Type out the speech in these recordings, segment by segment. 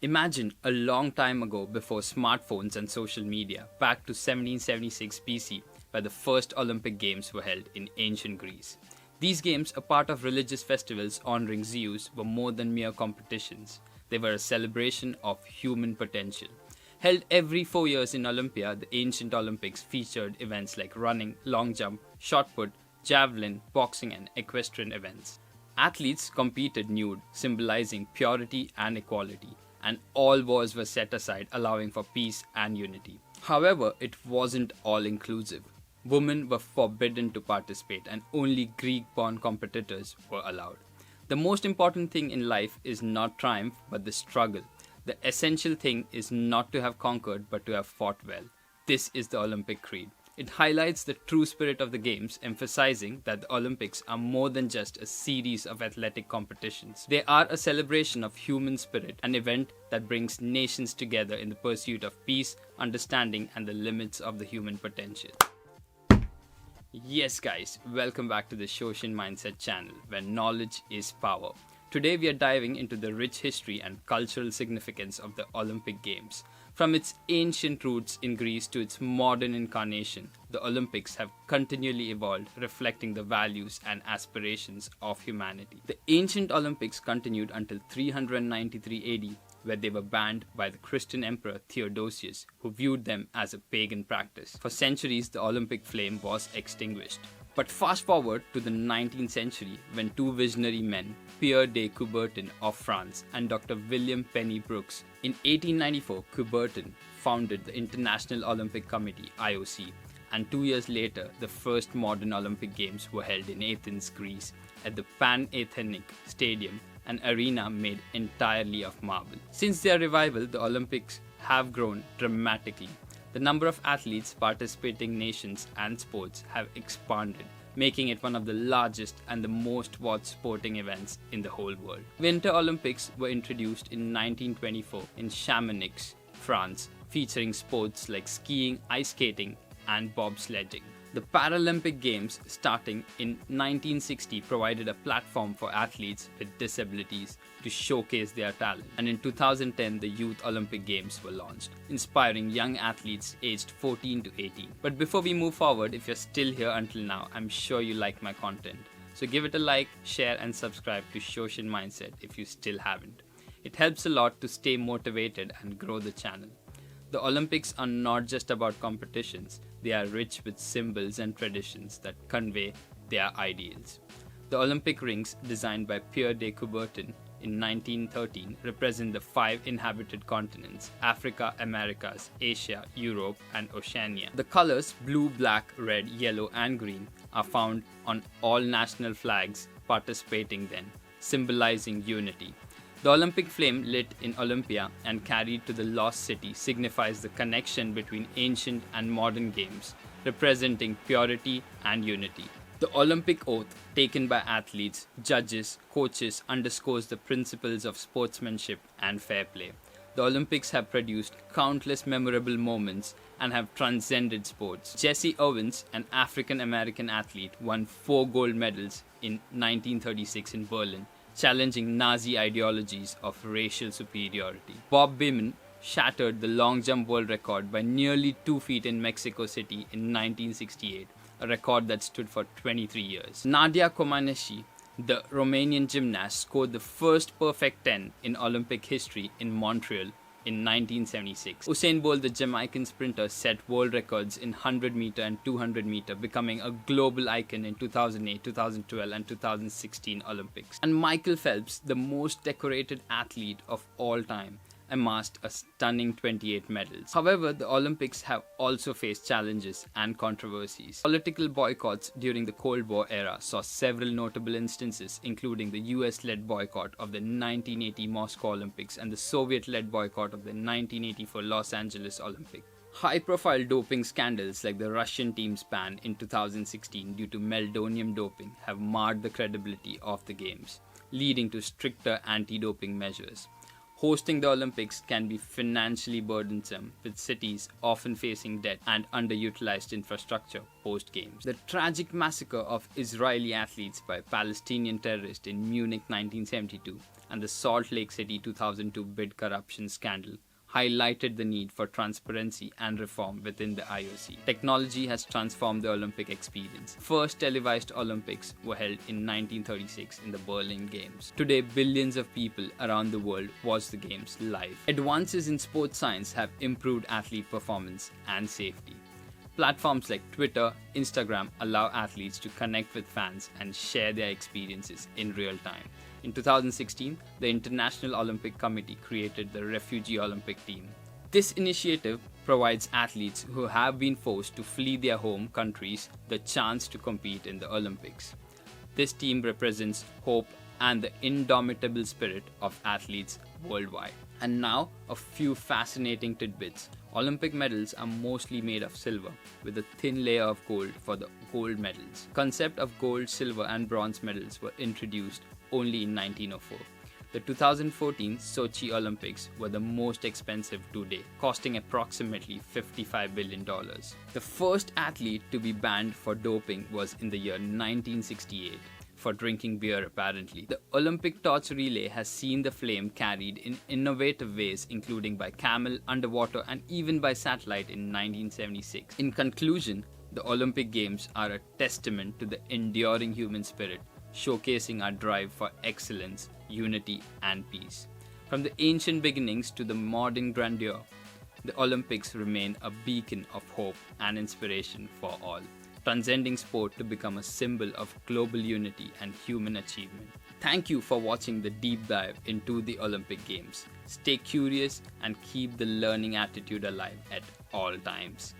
Imagine a long time ago before smartphones and social media, back to 1776 BC, where the first Olympic Games were held in ancient Greece. These games, a part of religious festivals honoring Zeus, were more than mere competitions. They were a celebration of human potential. Held every 4 years in Olympia, the ancient Olympics featured events like running, long jump, shot put, javelin, boxing, and equestrian events. Athletes competed nude, symbolizing purity and equality, and all wars were set aside, allowing for peace and unity. However, it wasn't all inclusive. Women were forbidden to participate, and only Greek born competitors were allowed. The most important thing in life is not triumph, but the struggle. The essential thing is not to have conquered, but to have fought well. This is the Olympic creed. It highlights the true spirit of the Games, emphasizing that the Olympics are more than just a series of athletic competitions. They are a celebration of human spirit, an event that brings nations together in the pursuit of peace, understanding, and the limits of the human potential. Yes guys, welcome back to the Shoshin Mindset channel, where knowledge is power. Today we are diving into the rich history and cultural significance of the Olympic Games. From its ancient roots in Greece to its modern incarnation, the Olympics have continually evolved, reflecting the values and aspirations of humanity. The ancient Olympics continued until 393 AD, where they were banned by the Christian emperor Theodosius, who viewed them as a pagan practice. For centuries, the Olympic flame was extinguished. But fast forward to the 19th century, when two visionary men, Pier de Coubertin of France and Dr. William Penny Brooks, in 1894, Coubertin founded the International Olympic Committee (IOC), and 2 years later, the first modern Olympic Games were held in Athens, Greece, at the Pan-Athenic Stadium, an arena made entirely of marble. Since their revival, the Olympics have grown dramatically. The number of athletes, participating nations, and sports have expanded, making it one of the largest and the most watched sporting events in the whole world. Winter Olympics were introduced in 1924 in Chamonix, France, featuring sports like skiing, ice skating, and bobsledding. The Paralympic Games, starting in 1960, provided a platform for athletes with disabilities to showcase their talent. And in 2010, the Youth Olympic Games were launched, inspiring young athletes aged 14 to 18. But before we move forward, if you're still here until now, I'm sure you like my content. So give it a like, share, and subscribe to Shoshin Mindset if you still haven't. It helps a lot to stay motivated and grow the channel. The Olympics are not just about competitions, they are rich with symbols and traditions that convey their ideals. The Olympic rings, designed by Pier de Coubertin in 1913, represent the 5 inhabited continents: Africa, Americas, Asia, Europe, and Oceania. The colors blue, black, red, yellow, and green are found on all national flags participating then, symbolizing unity. The Olympic flame lit in Olympia and carried to the lost city signifies the connection between ancient and modern games, representing purity and unity. The Olympic oath taken by athletes, judges, coaches underscores the principles of sportsmanship and fair play. The Olympics have produced countless memorable moments and have transcended sports. Jesse Owens, an African-American athlete, won 4 gold medals in 1936 in Berlin, challenging Nazi ideologies of racial superiority. Bob Beamon shattered the long jump world record by nearly 2 feet in Mexico City in 1968, a record that stood for 23 years. Nadia Comaneci, the Romanian gymnast, scored the first perfect 10 in Olympic history in Montreal in 1976. Usain Bolt, the Jamaican sprinter, set world records in 100 meter and 200 meter, becoming a global icon in 2008, 2012, and 2016 Olympics. And Michael Phelps, the most decorated athlete of all time, amassed a stunning 28 medals. However, the Olympics have also faced challenges and controversies. Political boycotts during the Cold War era saw several notable instances, including the US-led boycott of the 1980 Moscow Olympics and the Soviet-led boycott of the 1984 Los Angeles Olympics. High-profile doping scandals like the Russian team's ban in 2016 due to meldonium doping have marred the credibility of the Games, leading to stricter anti-doping measures. Hosting the Olympics can be financially burdensome, with cities often facing debt and underutilized infrastructure post-Games. The tragic massacre of Israeli athletes by Palestinian terrorists in Munich 1972 and the Salt Lake City 2002 bid corruption scandal highlighted the need for transparency and reform within the IOC. Technology has transformed the Olympic experience. First televised Olympics were held in 1936 in the Berlin Games. Today, billions of people around the world watch the games live. Advances in sports science have improved athlete performance and safety. Platforms like Twitter, Instagram allow athletes to connect with fans and share their experiences in real time. In 2016, the International Olympic Committee created the Refugee Olympic Team. This initiative provides athletes who have been forced to flee their home countries the chance to compete in the Olympics. This team represents hope and the indomitable spirit of athletes worldwide. And now, a few fascinating tidbits. Olympic medals are mostly made of silver, with a thin layer of gold for the gold medals. Concept of gold, silver and bronze medals were introduced only in 1904. The 2014 Sochi Olympics were the most expensive to date, costing approximately $55 billion. The first athlete to be banned for doping was in the year 1968. For drinking beer apparently. The Olympic torch relay has seen the flame carried in innovative ways, including by camel, underwater and even by satellite in 1976. In conclusion, the Olympic Games are a testament to the enduring human spirit, showcasing our drive for excellence, unity and peace. From the ancient beginnings to the modern grandeur, the Olympics remain a beacon of hope and inspiration for all, transcending sport to become a symbol of global unity and human achievement. Thank you for watching the deep dive into the Olympic Games. Stay curious and keep the learning attitude alive at all times.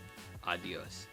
Adios.